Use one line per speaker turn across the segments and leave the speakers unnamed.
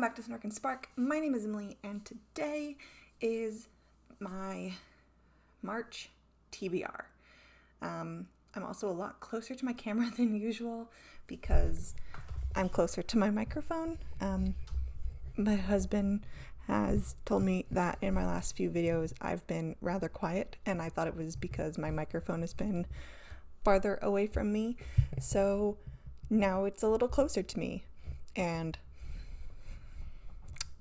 back to Snark and Spark. My name is Emily, and today is my March TBR. I'm also a lot closer to my camera than usual because I'm closer to my microphone. My husband has told me that in my last few videos I've been rather quiet, and I thought it was because my microphone has been farther away from me. So now it's a little closer to me, and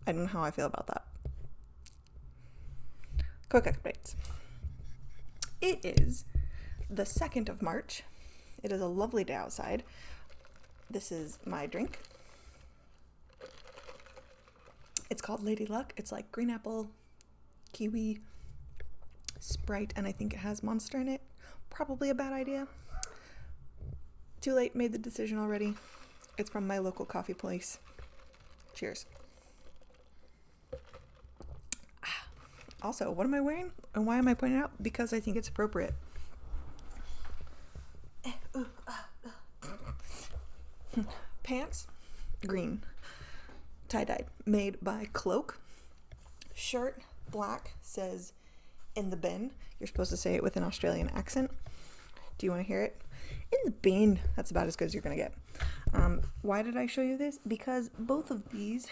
I don't know how I feel about that. Quick updates. It is the 2nd of March. It is a lovely day outside. This is my drink. It's called Lady Luck. It's like green apple, kiwi, Sprite, and I think it has Monster in it. Probably a bad idea. Too late, made the decision already. It's from my local coffee place. Cheers. Also, what am I wearing? And why am I pointing it out? Because I think it's appropriate. Pants, green, tie-dyed, made by Cloak. Shirt, black, says in the bin. You're supposed to say it with an Australian accent. Do you want to hear it? In the bin. That's about as good as you're going to get. Why did I show you this? Because both of these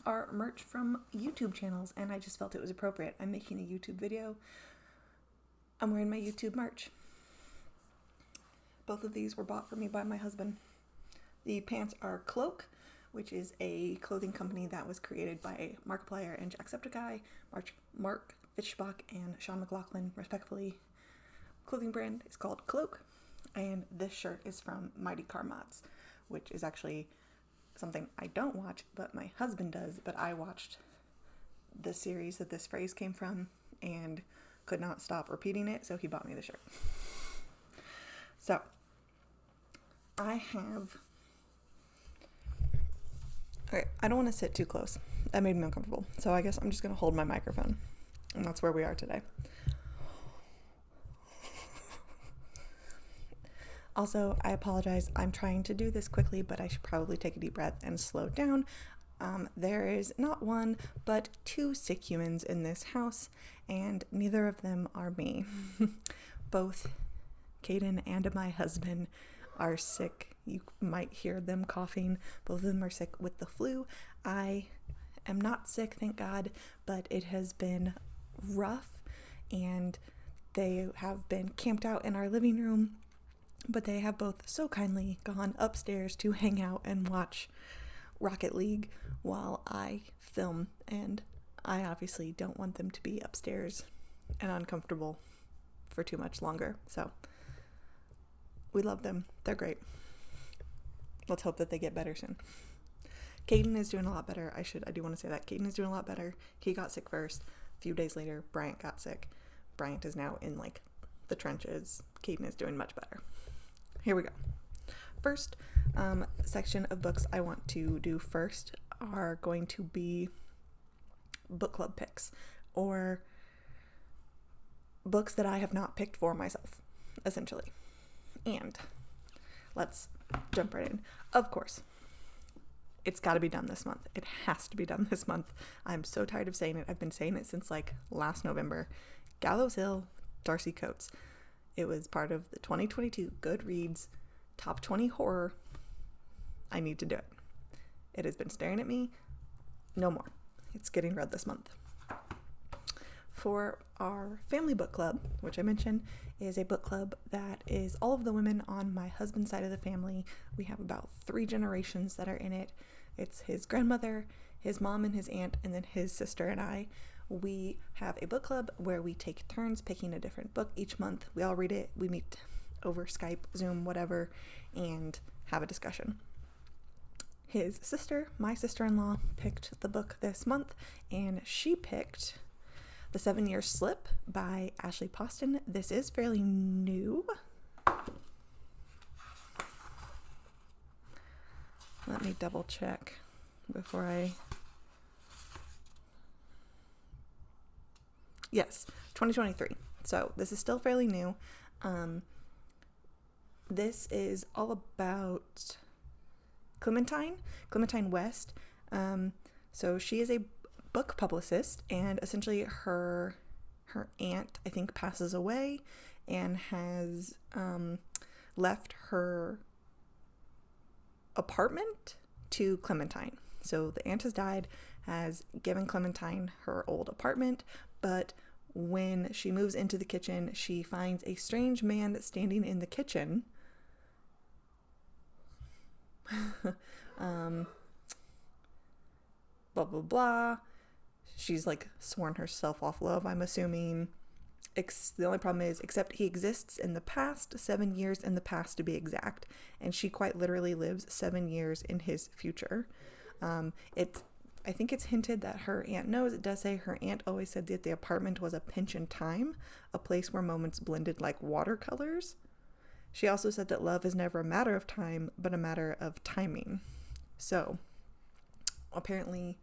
are merch from YouTube channels, and I just felt it was appropriate. I'm making a YouTube video. I'm wearing my YouTube merch. Both of these were bought for me by my husband. The pants are Cloak, which is a clothing company that was created by Markiplier and Jacksepticeye, Mark Fishbach and Sean McLaughlin, respectively. Clothing brand is called Cloak, and this shirt is from Mighty Car Mods, which is actually something I don't watch, but my husband does. But I watched the series that this phrase came from and could not stop repeating it, so he bought me the shirt. So I don't want to sit too close. That made me uncomfortable. So I guess I'm just going to hold my microphone, and that's where we are today. Also, I apologize. I'm trying to do this quickly, but I should probably take a deep breath and slow down. There is not one, but 2 sick humans in this house, and neither of them are me. Both Kaden and my husband are sick. You might hear them coughing. Both of them are sick with the flu. I am not sick, thank God, but it has been rough, and they have been camped out in our living room. But they have both so kindly gone upstairs to hang out and watch Rocket League while I film, and I obviously don't want them to be upstairs and uncomfortable for too much longer. So we love them. They're great. Let's hope that they get better soon. Caden is doing a lot better. I do want to say that. Caden is doing a lot better. He got sick first. A few days later, Bryant got sick. Bryant is now in the trenches. Caden is doing much better. Here we go. First section of books I want to do first are going to be book club picks, or books that I have not picked for myself, essentially. And let's jump right in. Of course, it's got to be done this month. It has to be done this month. I'm so tired of saying it. I've been saying it since last November. Gallows Hill, Darcy Coates. It was part of the 2022 Goodreads Top 20 Horror. I need to do it. It has been staring at me. No more. It's getting read this month. For our family book club, which I mentioned, is a book club that is all of the women on my husband's side of the family. We have about 3 generations that are in it. It's his grandmother, his mom and his aunt, and then his sister and I. We have a book club where we take turns picking a different book each month. We all read it. We meet over Skype, Zoom, whatever, and have a discussion. His sister, my sister-in-law, picked the book this month, and she picked The 7-Year Slip by Ashley Poston. This is fairly new. Let me double check before I... Yes, 2023. So this is still fairly new. This is all about Clementine West. So she is a book publicist, and essentially her aunt, I think, passes away and has left her apartment to Clementine. So the aunt has died, has given Clementine her old apartment, but when she moves into the kitchen, she finds a strange man standing in the kitchen. Blah, blah, blah. She's like sworn herself off love, I'm assuming. The only problem is, except he exists in the past, 7 years in the past to be exact, and she quite literally lives 7 years in his future. I think it's hinted that her aunt knows. It does say her aunt always said that the apartment was a pinch in time, a place where moments blended like watercolors. She also said that love is never a matter of time, but a matter of timing. So, apparently,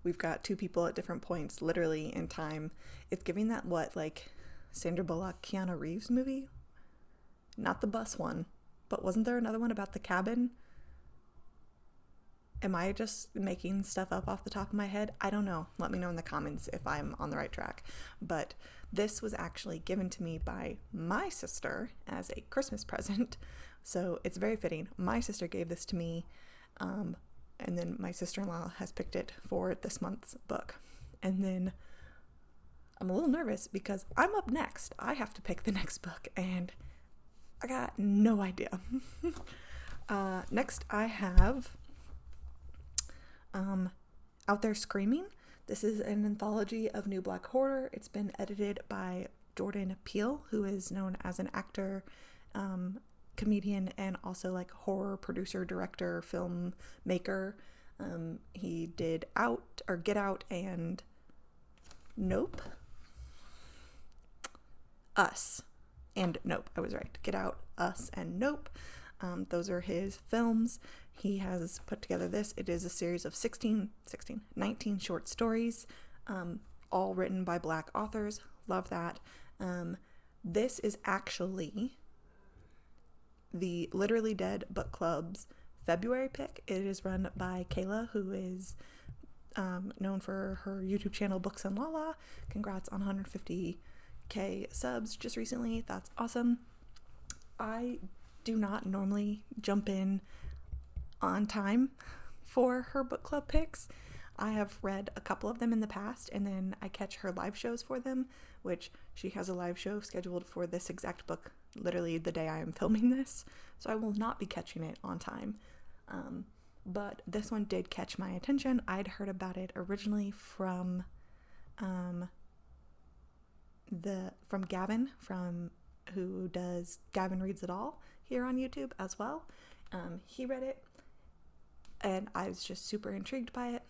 we've got two people at different points, literally in time. It's giving that, like Sandra Bullock, Keanu Reeves movie? Not the bus one, but wasn't there another one about the cabin? Am I just making stuff up off the top of my head? I don't know. Let me know in the comments if I'm on the right track. But this was actually given to me by my sister as a Christmas present. So it's very fitting. My sister gave this to me, and then my sister-in-law has picked it for this month's book. And then I'm a little nervous because I'm up next. I have to pick the next book, and I got no idea. Next I have Out There Screaming. This is an anthology of new Black horror. It's been edited by Jordan Peele, who is known as an actor, comedian, and also like horror producer, director, filmmaker. He did Get Out and Nope. Us and Nope. I was right. Get Out, Us, and Nope. Those are his films. He has put together this. It is a series of 19 short stories, all written by Black authors. Love that. This is actually the Literally Dead Book Club's February pick. It is run by Kayla, who is known for her YouTube channel Books and Lala. Congrats on 150k subs just recently. That's awesome. I do not normally jump in on time for her book club picks. I have read a couple of them in the past, and then I catch her live shows for them, which she has a live show scheduled for this exact book literally the day I am filming this, so I will not be catching it on time. But this one did catch my attention. I'd heard about it originally from Gavin, who does Gavin Reads It All here on YouTube as well. He read it, and I was just super intrigued by it.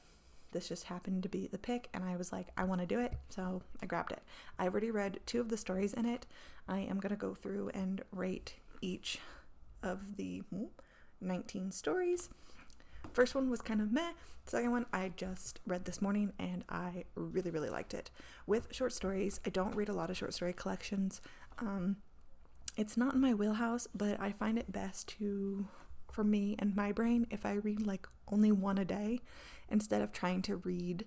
This just happened to be the pick, and I was like, I want to do it, so I grabbed it. I already read 2 of the stories in it. I am going to go through and rate each of the 19 stories. First one was kind of meh. Second one I just read this morning, and I really, really liked it. With short stories, I don't read a lot of short story collections. It's not in my wheelhouse, but I find it best for me and my brain, if I read like only one a day instead of trying to read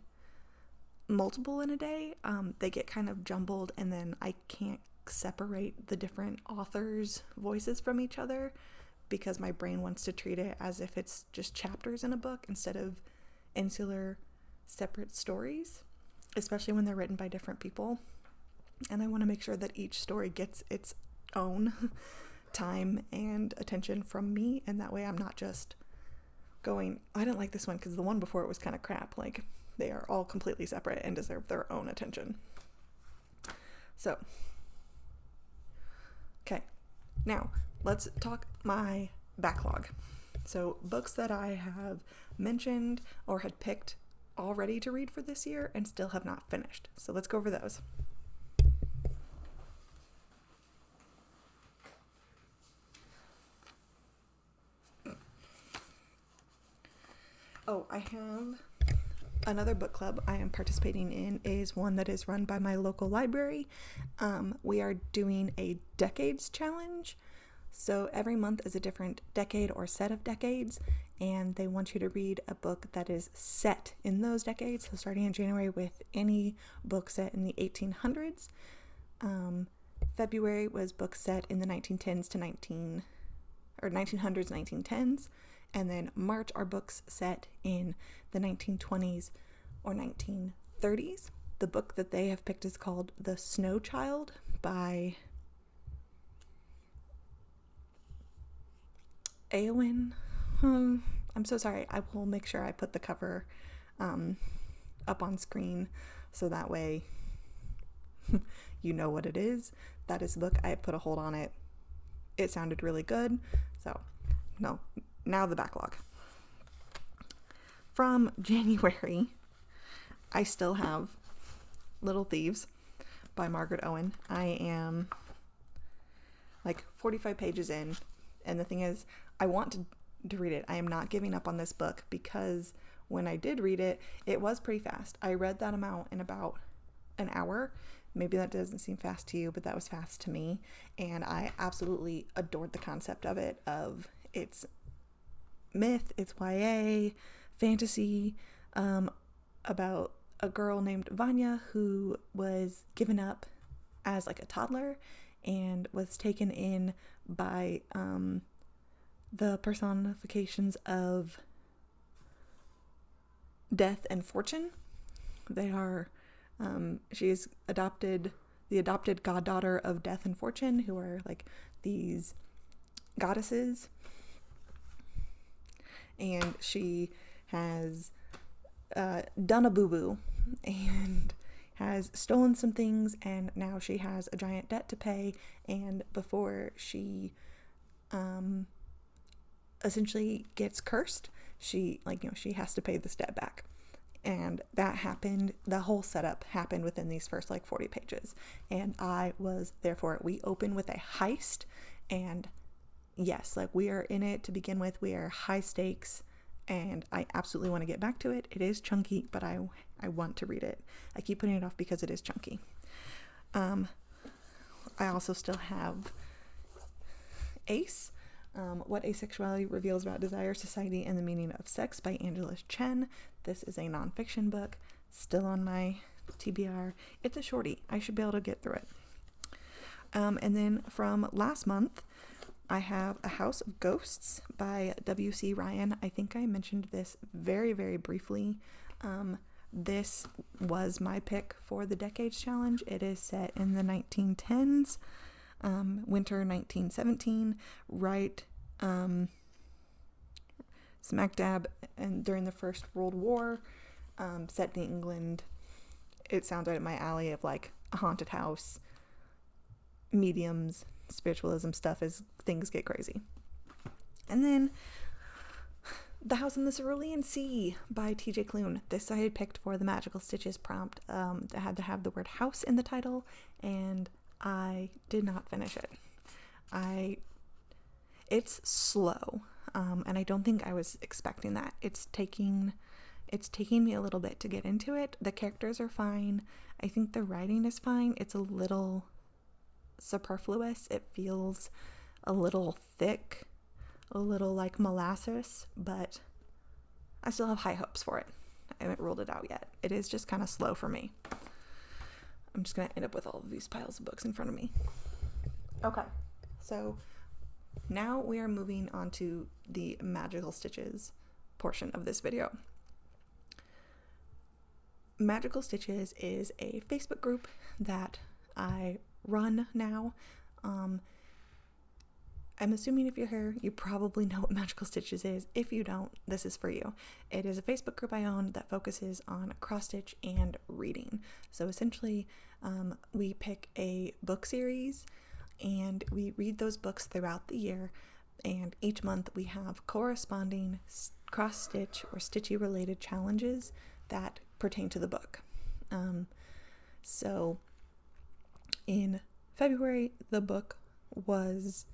multiple in a day. They get kind of jumbled, and then I can't separate the different authors' voices from each other because my brain wants to treat it as if it's just chapters in a book instead of insular separate stories, especially when they're written by different people. And I want to make sure that each story gets its own time and attention from me, and that way I'm not just going, I didn't like this one because the one before it was kind of crap. Like, they are all completely separate and deserve their own attention. So, okay, now let's talk my backlog. So, books that I have mentioned or had picked already to read for this year and still have not finished. So let's go over those. Oh, I have another book club I am participating in is one that is run by my local library. We are doing a decades challenge. So every month is a different decade or set of decades, and they want you to read a book that is set in those decades. So starting in January with any book set in the 1800s. February was books set in the 1910s to 1900s, 1910s, and then March are books set in the 1920s or 1930s. The book that they have picked is called The Snow Child by Eowyn. I'm so sorry. I will make sure I put the cover up on screen so that way you know what it is. That is the book. I put a hold on it. It sounded really good. So, no. Now the backlog. From January, I still have Little Thieves by Margaret Owen. I am like 45 pages in, and the thing is, I want to read it. I am not giving up on this book because when I did read it, it was pretty fast. I read that amount in about an hour. Maybe that doesn't seem fast to you, but that was fast to me. And I absolutely adored the concept of it, of it's myth, it's YA, fantasy, about a girl named Vanya who was given up as like a toddler and was taken in by the personifications of death and fortune. They are she is the adopted goddaughter of death and fortune, who are like these goddesses, and she has done a boo-boo and has stolen some things, and now she has a giant debt to pay. And before she essentially gets cursed, she has to pay this debt back. And that happened, the whole setup happened within these first like 40 pages. And I was there for it. We open with a heist, and yes, like we are in it to begin with. We are high stakes, and I absolutely want to get back to it. It is chunky, but I want to read it. I keep putting it off because it is chunky. I also still have Ace, What Asexuality Reveals About Desire, Society, and the Meaning of Sex by Angela Chen. This is a nonfiction book, still on my TBR. It's a shorty. I should be able to get through it. And then from last month, I have A House of Ghosts by W.C. Ryan. I think I mentioned this very, very briefly. This was my pick for the Decades Challenge. It is set in the 1910s, winter 1917, right smack dab and during the First World War, set in England. It sounds right up my alley of like a haunted house, mediums, spiritualism stuff as things get crazy. And then The House in the Cerulean Sea by T.J. Klune. This I had picked for the Magical Stitches prompt. It had to have the word house in the title, and I did not finish it. It's slow, and I don't think I was expecting that. It's taking me a little bit to get into it. The characters are fine. I think the writing is fine. It's a little superfluous. It feels a little thick, a little like molasses, but I still have high hopes for it. I haven't ruled it out yet. It is just kind of slow for me. I'm just going to end up with all of these piles of books in front of me. Okay, so now we are moving on to the Magical Stitches portion of this video. Magical Stitches is a Facebook group that I run now. I'm assuming if you're here, you probably know what Magical Stitches is. If you don't, this is for you. It is a Facebook group I own that focuses on cross-stitch and reading. So essentially, we pick a book series and we read those books throughout the year. And each month we have corresponding cross-stitch or stitchy related challenges that pertain to the book. So in February, the book was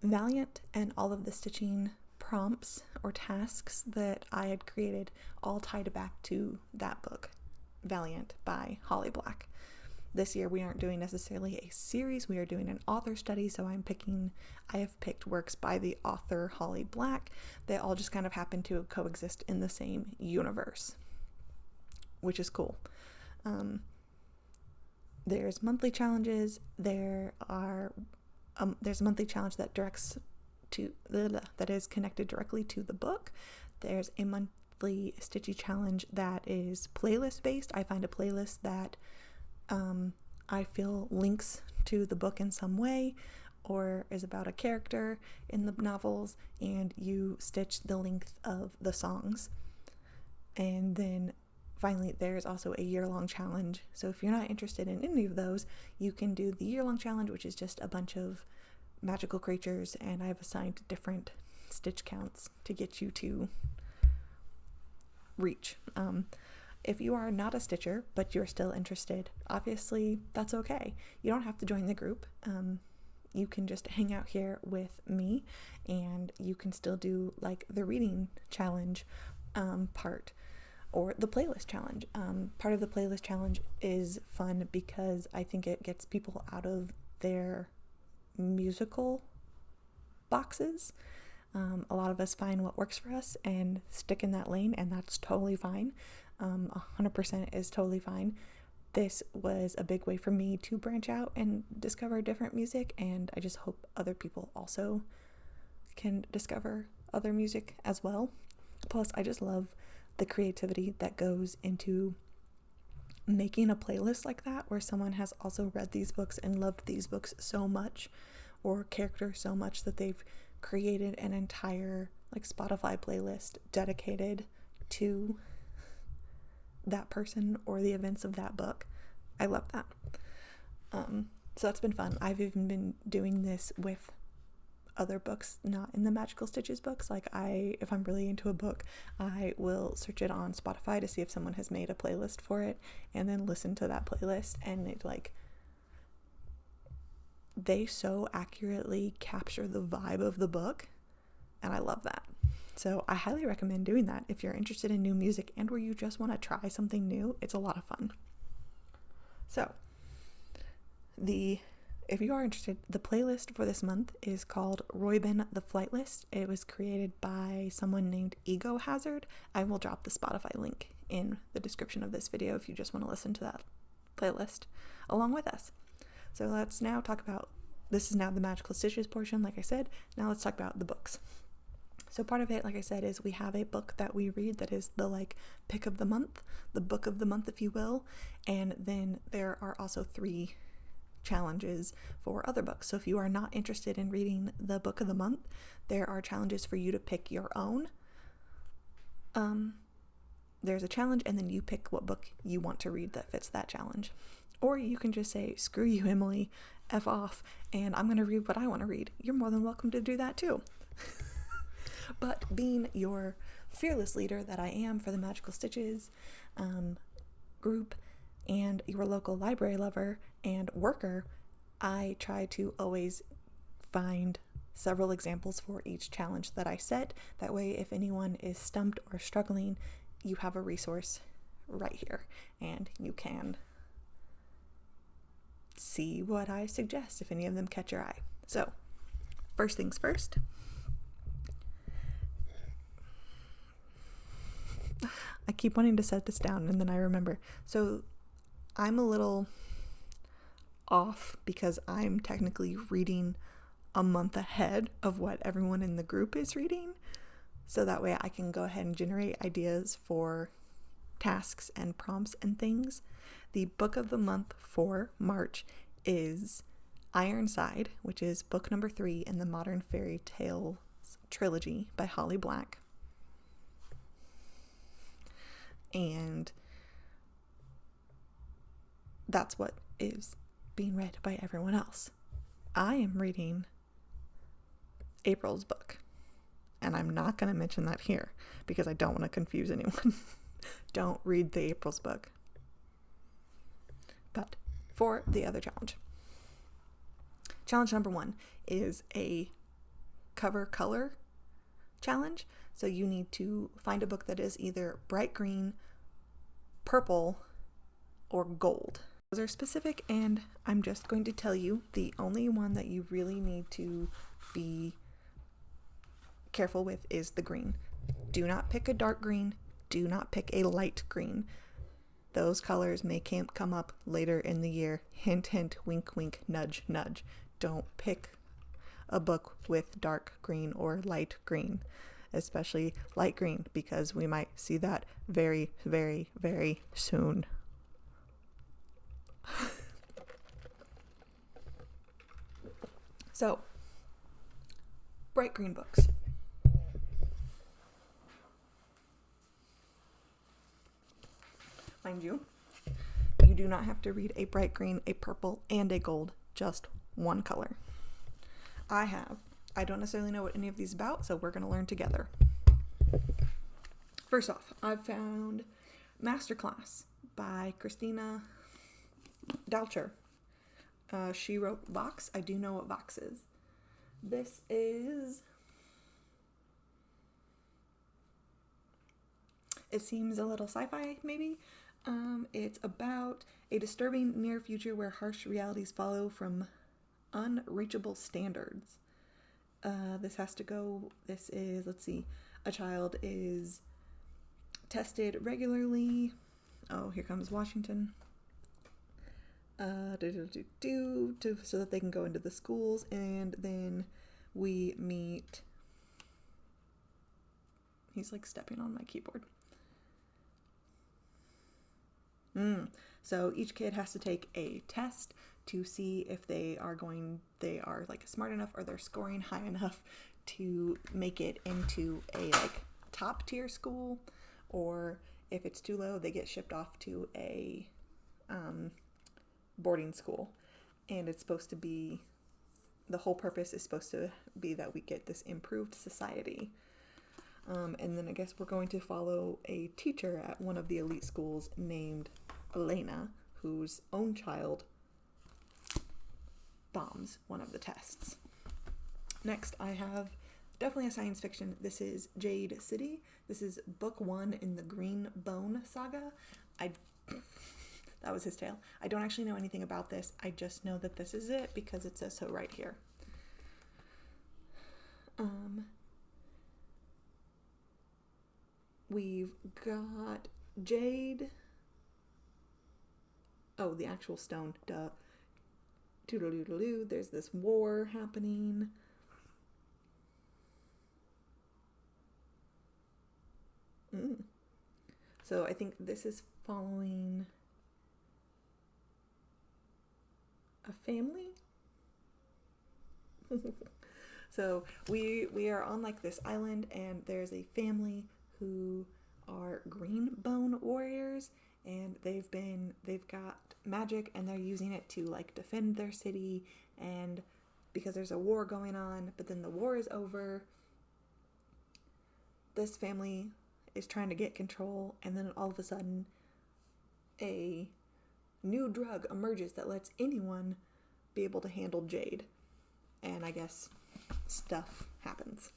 Valiant, and all of the stitching prompts or tasks that I had created all tied back to that book, Valiant by Holly Black. This year we aren't doing necessarily a series, we are doing an author study, so I have picked works by the author Holly Black. They all just kind of happen to coexist in the same universe, which is cool. There's monthly challenges. There's a monthly challenge that that is connected directly to the book. There's a monthly Stitchy challenge that is playlist based. I find a playlist that I feel links to the book in some way or is about a character in the novels, and you stitch the length of the songs. And then finally, there's also a year-long challenge. So if you're not interested in any of those, you can do the year-long challenge, which is just a bunch of magical creatures, and I've assigned different stitch counts to get you to reach. If you are not a stitcher, but you're still interested, obviously that's okay. You don't have to join the group. You can just hang out here with me, and you can still do like the reading challenge part, or the playlist challenge. Part of the playlist challenge is fun because I think it gets people out of their musical boxes. A lot of us find what works for us and stick in that lane, and that's totally fine. 100% is totally fine. This was a big way for me to branch out and discover different music, and I just hope other people also can discover other music as well. Plus, I just love the creativity that goes into making a playlist like that, where someone has also read these books and loved these books so much, or characters so much, that they've created an entire like Spotify playlist dedicated to that person or the events of that book. I love that. So that's been fun. I've even been doing this with other books, not in the Magical Stitches books. Like if I'm really into a book, I will search it on Spotify to see if someone has made a playlist for it, and then listen to that playlist, and they so accurately capture the vibe of the book, and I love that. So I highly recommend doing that if you're interested in new music and where you just want to try something new. It's a lot of fun. So if you are interested, the playlist for this month is called Roybin the Flight List. It was created by someone named Ego Hazard. I will drop the Spotify link in the description of this video if you just want to listen to that playlist along with us. So let's now talk about, this is now the Magical Stitches portion, like I said. Now let's talk about the books. So part of it, like I said, is we have a book that we read that is the pick of the month, the book of the month, if you will. And then there are also 3 challenges for other books. So if you are not interested in reading the book of the month, there are challenges for you to pick your own. There's a challenge, and then you pick what book you want to read that fits that challenge. Or you can just say, screw you, Emily, F off, and I'm going to read what I want to read. You're more than welcome to do that too. But being your fearless leader that I am for the Magical Stitches group, and your local library lover and worker, I try to always find several examples for each challenge that I set. That way, if anyone is stumped or struggling, you have a resource right here, and you can see what I suggest if any of them catch your eye. So, first things first. I keep wanting to set this down, and then I remember. So I'm a little off because I'm technically reading a month ahead of what everyone in the group is reading. So that way I can go ahead and generate ideas for tasks and prompts and things. The book of the month for March is Ironside, which is book number 3 in the Modern Fairy Tales trilogy by Holly Black. And that's what is being read by everyone else. I am reading April's book, and I'm not going to mention that here because I don't want to confuse anyone. Don't read the April's book. But for the other challenge. Challenge number 1 is a cover color challenge. So you need to find a book that is either bright green, purple, or gold. Those are specific, and I'm just going to tell you the only one that you really need to be careful with is the green. Do not pick a dark green. Do not pick a light green. Those colors may come up later in the year. Hint, hint, wink, wink, nudge, nudge. Don't pick a book with dark green or light green, especially light green, because we might see that very, very, very soon. So, bright green books. Mind you, you do not have to read a bright green, a purple, and a gold, just one color. I don't necessarily know what any of these are about, so we're going to learn together. First off, I've found Masterclass by Christina Dalcher. She wrote Vox. I do know what Vox is. This is... It seems a little sci-fi, maybe. It's about a disturbing near future where harsh realities follow from unreachable standards. This is, let's see, a child is tested regularly. Oh, here comes Washington. So that they can go into the schools, and then we meet... He's like stepping on my keyboard. So each kid has to take a test to see if they are like smart enough or they're scoring high enough to make it into a like top tier school, or if it's too low, they get shipped off to a boarding school. And it's supposed to be, the whole purpose is supposed to be that we get this improved society. And then I guess we're going to follow a teacher at one of the elite schools named Elena, whose own child bombs one of the tests. Next, I have definitely a science fiction. This is Jade City. This is book 1 in the Green Bone saga. That was his tale. I don't actually know anything about this. I just know that this is it because it says so right here. We've got Jade. Oh, the actual stone. Duh. Toodaloo. There's this war happening. So I think this is following a family. So we are on like this island, and there's a family who are green bone warriors, and they've got magic, and they're using it to like defend their city, and because there's a war going on, but then the war is over, this family is trying to get control, and then all of a sudden a new drug emerges that lets anyone be able to handle Jade, and I guess stuff happens.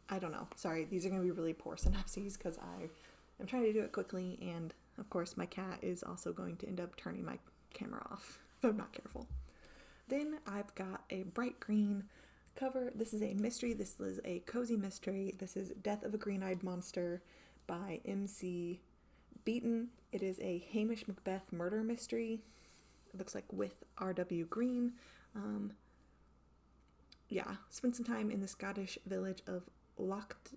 I don't know. Sorry, these are going to be really poor synopses because I'm trying to do it quickly, and of course my cat is also going to end up turning my camera off if I'm not careful. Then I've got a bright green cover. This is a mystery. This is a cozy mystery. This is Death of a Green-Eyed Monster by M.C. Beaton. It is a Hamish Macbeth murder mystery. It looks like with R.W. Green. Spend some time in the Scottish village of Lockdove.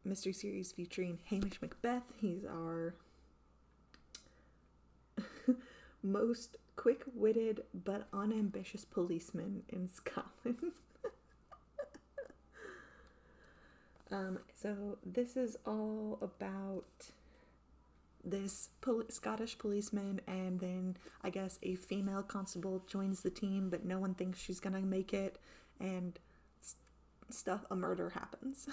Mystery series featuring Hamish Macbeth. He's our most quick-witted but unambitious policeman in Scotland. So this is all about this Scottish policeman, and then I guess a female constable joins the team, but no one thinks she's gonna make it, and a murder happens.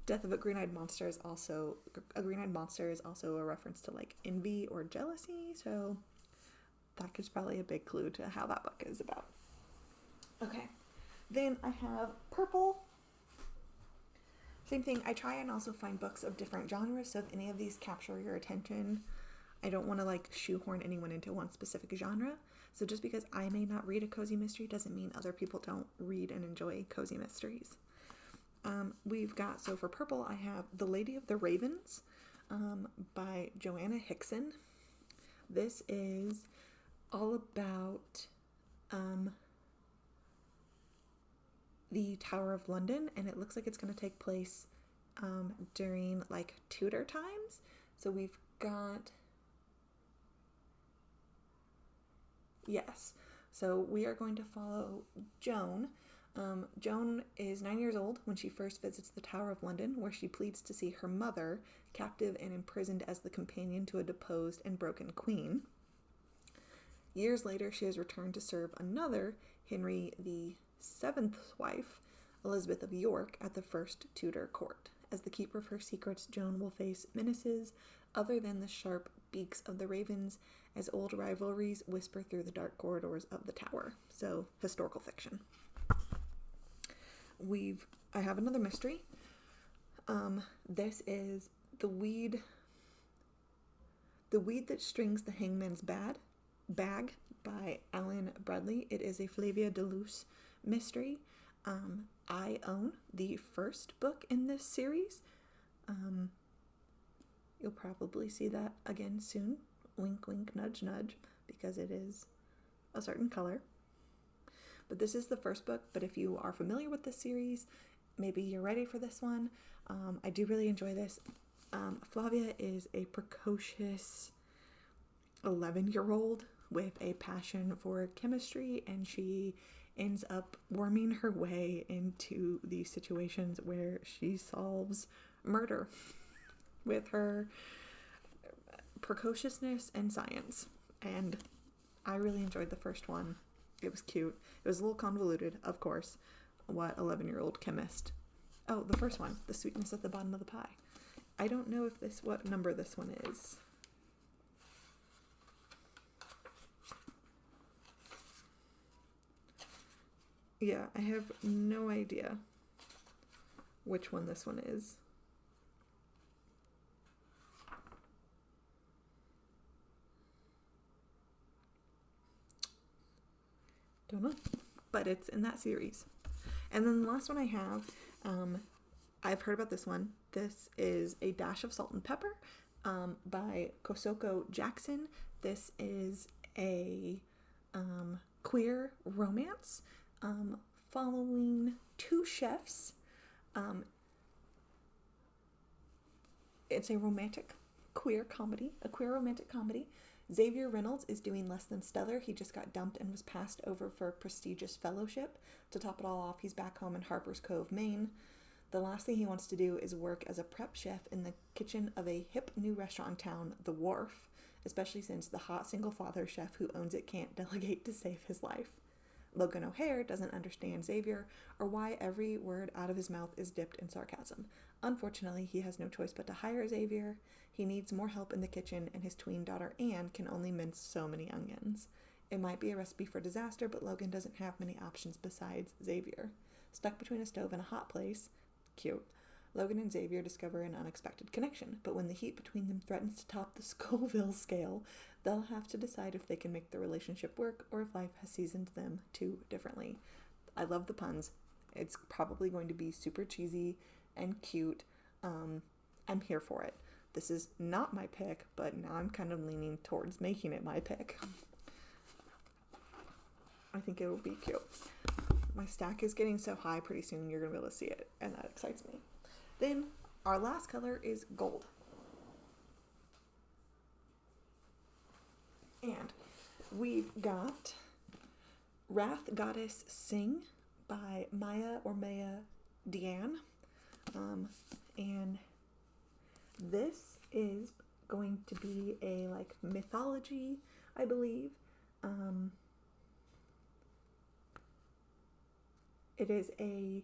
Death of a Green-Eyed Monster is also a reference to like envy or jealousy, so that is probably a big clue to how that book is about. Okay, then I have purple. Same thing. I try and also find books of different genres, so if any of these capture your attention, I don't want to like shoehorn anyone into one specific genre. So just because I may not read a cozy mystery doesn't mean other people don't read and enjoy cozy mysteries. We've got, so for purple, I have The Lady of the Ravens by Joanna Hickson. This is all about the Tower of London, and it looks like it's going to take place during like Tudor times. So we've got, yes, so we are going to follow Joan. Joan is 9 years old when she first visits the Tower of London, where she pleads to see her mother, captive and imprisoned as the companion to a deposed and broken queen. Years later, she has returned to serve another, Henry VII's wife, Elizabeth of York, at the first Tudor court. As the keeper of her secrets, Joan will face menaces other than the sharp beaks of the ravens, as old rivalries whisper through the dark corridors of the tower. So, historical fiction. I have another mystery. This is The Weed That Strings the Hangman's Bag by Alan Bradley. It is a Flavia de Luce mystery. I own the first book in this series. You'll probably see that again soon. Wink, wink, nudge, nudge, because it is a certain color. But this is the first book, but if you are familiar with this series, maybe you're ready for this one. I do really enjoy this. Flavia is a precocious 11-year-old with a passion for chemistry, and she ends up worming her way into these situations where she solves murder with her precociousness and science. And I really enjoyed the first one. It was cute. It was a little convoluted, of course. What 11-year-old chemist? Oh, the first one, the sweetness at the bottom of the pie. I don't know what number this one is. Yeah, I have no idea which one this one is. Don't know, but it's in that series. And then the last one I have, I've heard about this one. This is A Dash of Salt and Pepper by Kosoko Jackson. This is a queer romance following two chefs. It's a queer romantic comedy. Xavier Reynolds is doing less than stellar. He just got dumped and was passed over for a prestigious fellowship. To top it all off, he's back home in Harper's Cove, Maine. The last thing he wants to do is work as a prep chef in the kitchen of a hip new restaurant in town, The Wharf, especially since the hot single father chef who owns it can't delegate to save his life. Logan O'Hare doesn't understand Xavier or why every word out of his mouth is dipped in sarcasm. Unfortunately, he has no choice but to hire Xavier. He needs more help in the kitchen, and his tween daughter Anne can only mince so many onions. It might be a recipe for disaster, but Logan doesn't have many options besides Xavier. Stuck between a stove and a hot place, cute, Logan and Xavier discover an unexpected connection, but when the heat between them threatens to top the Scoville scale, they'll have to decide if they can make the relationship work or if life has seasoned them too differently. I love the puns. It's probably going to be super cheesy and cute. I'm here for it. This is not my pick, but now I'm kind of leaning towards making it my pick. I think it will be cute. My stack is getting so high pretty soon you're going to be able to see it, and that excites me. Then our last color is gold. And we've got Wrath Goddess Sing by Maya Deanne. And this is going to be a mythology, I believe. It is a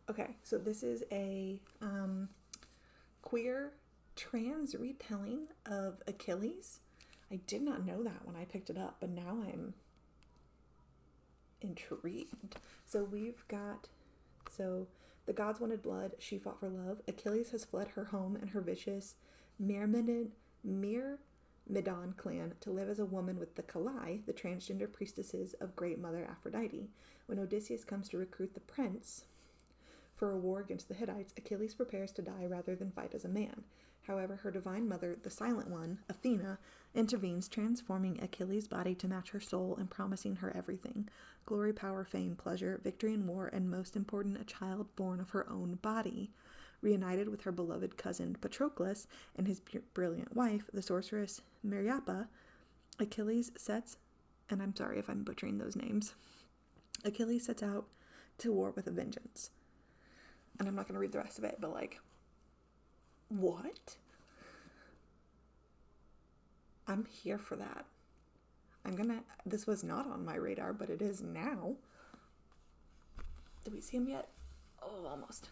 okay, so this is a queer trans retelling of Achilles. I did not know that when I picked it up, but now I'm intrigued. So the gods wanted blood, she fought for love. Achilles has fled her home and her vicious Myrmidon clan to live as a woman with the Kalai, the transgender priestesses of Great Mother Aphrodite. When Odysseus comes to recruit the prince for a war against the Hittites, Achilles prepares to die rather than fight as a man. However, her divine mother, the Silent One, Athena, intervenes, transforming Achilles' body to match her soul and promising her everything: glory, power, fame, pleasure, victory in war, and most important, a child born of her own body. Reunited with her beloved cousin Patroclus and his brilliant wife, the sorceress Meriapa, Achilles sets, and I'm sorry if I'm butchering those names, Achilles sets out to war with a vengeance. And I'm not going to read the rest of it, but like, what? I'm here for that. This was not on my radar, but it is now. Did we see him yet? Oh, almost.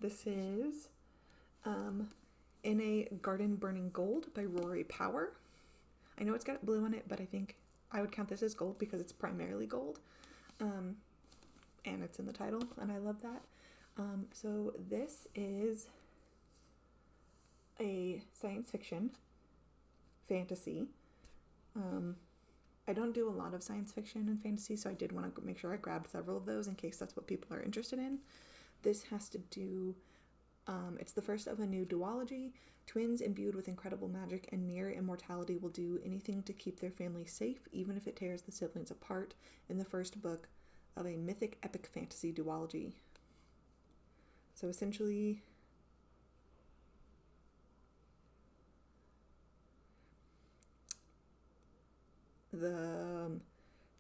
This is In a Garden Burning Gold by Rory Power. I know it's got blue on it, but I think I would count this as gold because it's primarily gold. And it's in the title, and I love that. So this is a science fiction fantasy. I don't do a lot of science fiction and fantasy, so I did want to make sure I grabbed several of those in case that's what people are interested in. This has to do, it's the first of a new duology. Twins imbued with incredible magic and near immortality will do anything to keep their family safe, even if it tears the siblings apart, in the first book of a mythic epic fantasy duology. So essentially, the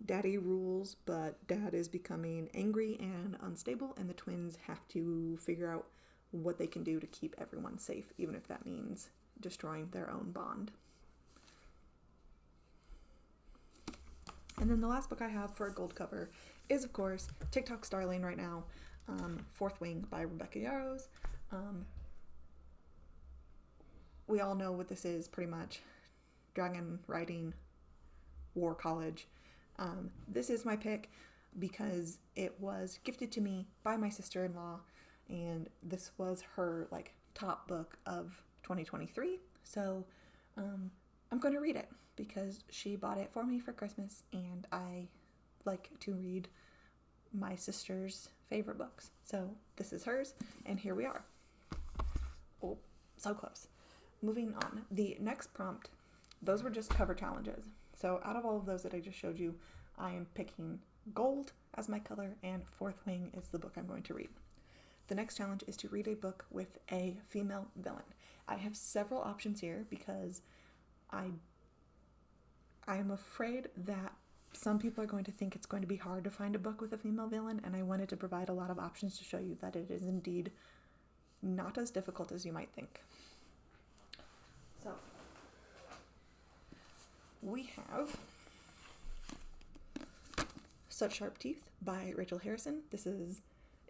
daddy rules, but dad is becoming angry and unstable, and the twins have to figure out what they can do to keep everyone safe, even if that means destroying their own bond. And then the last book I have for a gold cover is, of course, TikTok Starling right now, Fourth Wing by Rebecca Yarros. We all know what this is, pretty much. Dragon riding, war college. This is my pick because it was gifted to me by my sister-in-law, and this was her top book of 2023. So I'm going to read it because she bought it for me for Christmas, and I like to read my sister's favorite books. So this is hers, and here we are. Oh, so close. Moving on. The next prompt, those were just cover challenges. So out of all of those that I just showed you, I am picking gold as my color, and Fourth Wing is the book I'm going to read. The next challenge is to read a book with a female villain. I have several options here because I'm afraid that some people are going to think it's going to be hard to find a book with a female villain, and I wanted to provide a lot of options to show you that it is indeed not as difficult as you might think. So, we have Such Sharp Teeth by Rachel Harrison. This is,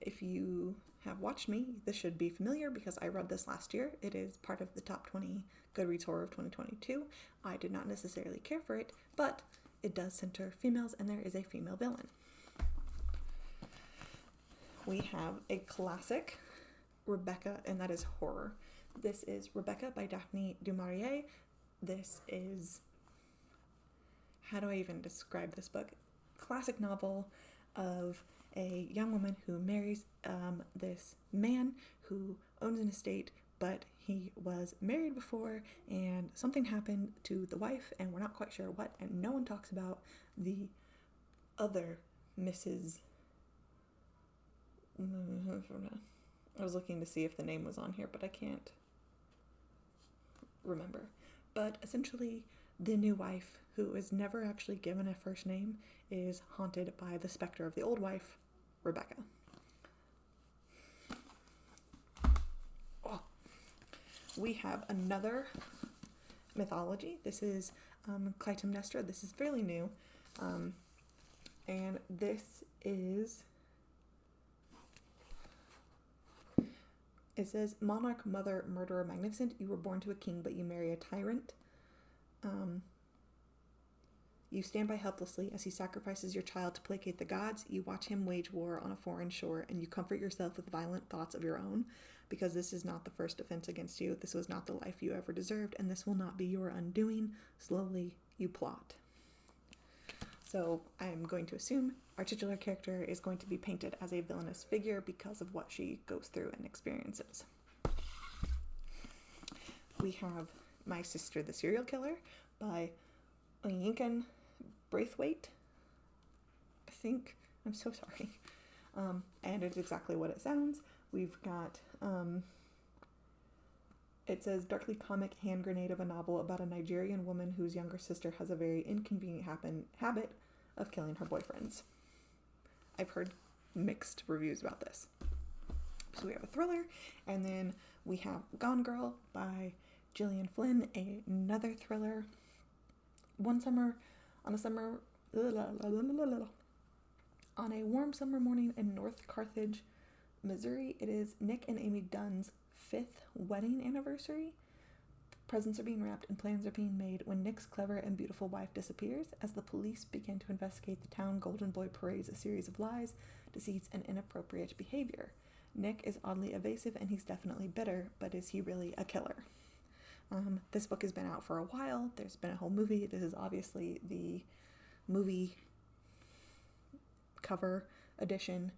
if you have watched me, this should be familiar because I read this last year. It is part of the top 20 Goodreads horror of 2022. I did not necessarily care for it, but it does center females and there is a female villain. We have a classic, Rebecca, and that is horror. This is Rebecca by Daphne du Maurier. This is, how do I even describe this book? Classic novel of a young woman who marries this man who owns an estate, but he was married before and something happened to the wife and we're not quite sure what, and no one talks about the other Mrs. I was looking to see if the name was on here, but I can't remember. But essentially, the new wife, who is never actually given a first name, is haunted by the specter of the old wife, Rebecca. Oh. We have another mythology. This is Clytemnestra. This is fairly new. And this is... It says, monarch, mother, murderer, magnificent. You were born to a king, but you marry a tyrant. You stand by helplessly as he sacrifices your child to placate the gods. You watch him wage war on a foreign shore, and you comfort yourself with violent thoughts of your own, because this is not the first offense against you. This was not the life you ever deserved, and this will not be your undoing. Slowly, you plot. So I'm going to assume our titular character is going to be painted as a villainous figure because of what she goes through and experiences. We have My Sister the Serial Killer by Lincoln Braithwaite, I think. I'm so sorry. And it's exactly what it sounds. We've got, it says, darkly comic hand grenade of a novel about a Nigerian woman whose younger sister has a very inconvenient habit of killing her boyfriends. I've heard mixed reviews about this. So we have a thriller, and then we have Gone Girl by Gillian Flynn, another thriller. On a warm summer morning in North Carthage, Missouri, it is Nick and Amy Dunn's 5th wedding anniversary. Presents are being wrapped and plans are being made when Nick's clever and beautiful wife disappears. As the police begin to investigate, the town Golden Boy parades a series of lies, deceits, and inappropriate behavior. Nick is oddly evasive and he's definitely bitter, but is he really a killer? This book has been out for a while. There's been a whole movie. This is obviously the movie cover edition.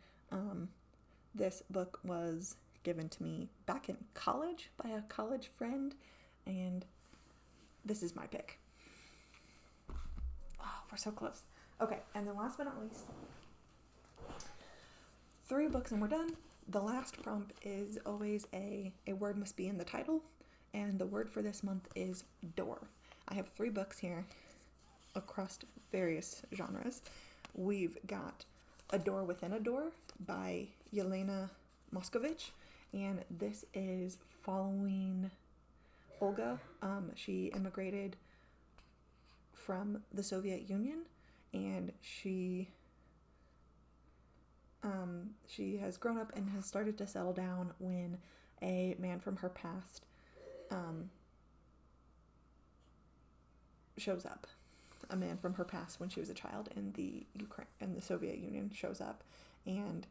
This book was given to me back in college by a college friend, and this is my pick. Oh, we're so close. Okay, and then last but not least, 3 books and we're done. The last prompt is always a word must be in the title, and the word for this month is door. I have 3 books here across various genres. We've got A Door Within a Door by Yelena Moskovich, and this is following Olga. She immigrated from the Soviet Union, and she has grown up and has started to settle down when a man from her past shows up. A man from her past when she was a child in the Soviet Union shows up and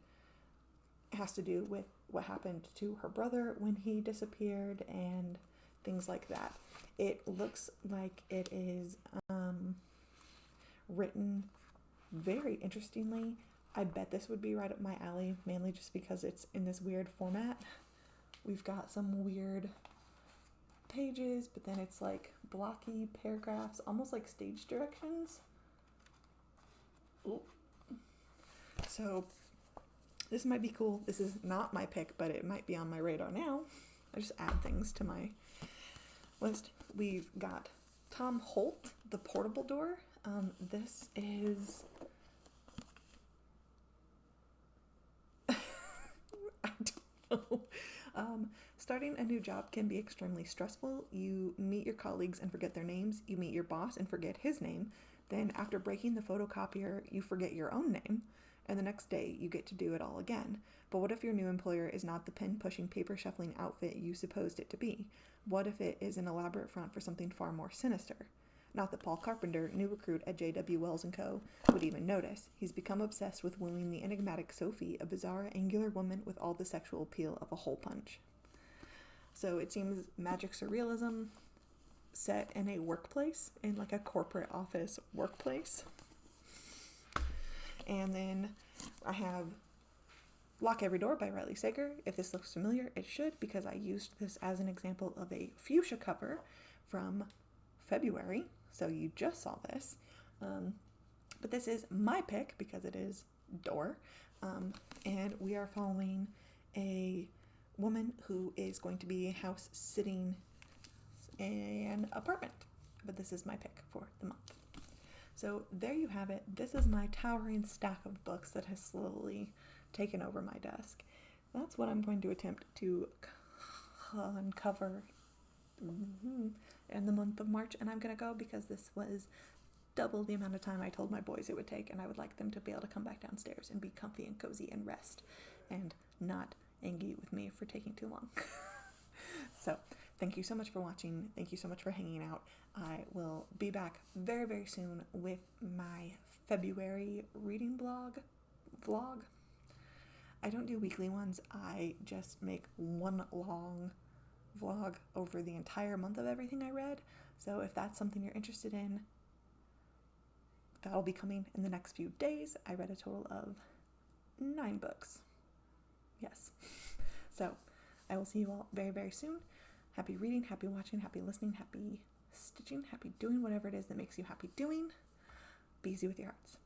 has to do with what happened to her brother when he disappeared and things like that. It looks like it is written very interestingly. I bet this would be right up my alley, mainly just because it's in this weird format. We've got some weird pages, but then it's like blocky paragraphs, almost like stage directions. Ooh. So this might be cool. This is not my pick, but it might be on my radar now. I just add things to my list. We've got Tom Holt, The Portable Door. This is I don't know. Starting a new job can be extremely stressful. You meet your colleagues and forget their names. You meet your boss and forget his name. Then after breaking the photocopier, you forget your own name. And the next day, you get to do it all again. But what if your new employer is not the pen-pushing, paper-shuffling outfit you supposed it to be? What if it is an elaborate front for something far more sinister? Not that Paul Carpenter, new recruit at J.W. Wells & Co., would even notice. He's become obsessed with wooing the enigmatic Sophie, a bizarre, angular woman with all the sexual appeal of a hole punch. So it seems magic surrealism set in a workplace, in like a corporate office workplace. And then I have Lock Every Door by Riley Sager. If this looks familiar, it should, because I used this as an example of a fuchsia cover from February. So you just saw this. But this is my pick because it is door. And we are following a woman who is going to be house sitting an apartment. But this is my pick for the month. So there you have it. This is my towering stack of books that has slowly taken over my desk. That's what I'm going to attempt to uncover in the month of March. And I'm going to go because this was double the amount of time I told my boys it would take, and I would like them to be able to come back downstairs and be comfy and cozy and rest and not angry with me for taking too long. So thank you so much for watching. Thank you so much for hanging out. I will be back very, very soon with my February reading vlog. I don't do weekly ones. I just make one long vlog over the entire month of everything I read. So if that's something you're interested in, that'll be coming in the next few days. I read a total of 9 books. Yes. So I will see you all very, very soon. Happy reading, happy watching, happy listening, happy stitching, happy doing whatever it is that makes you happy doing. Be easy with your hearts.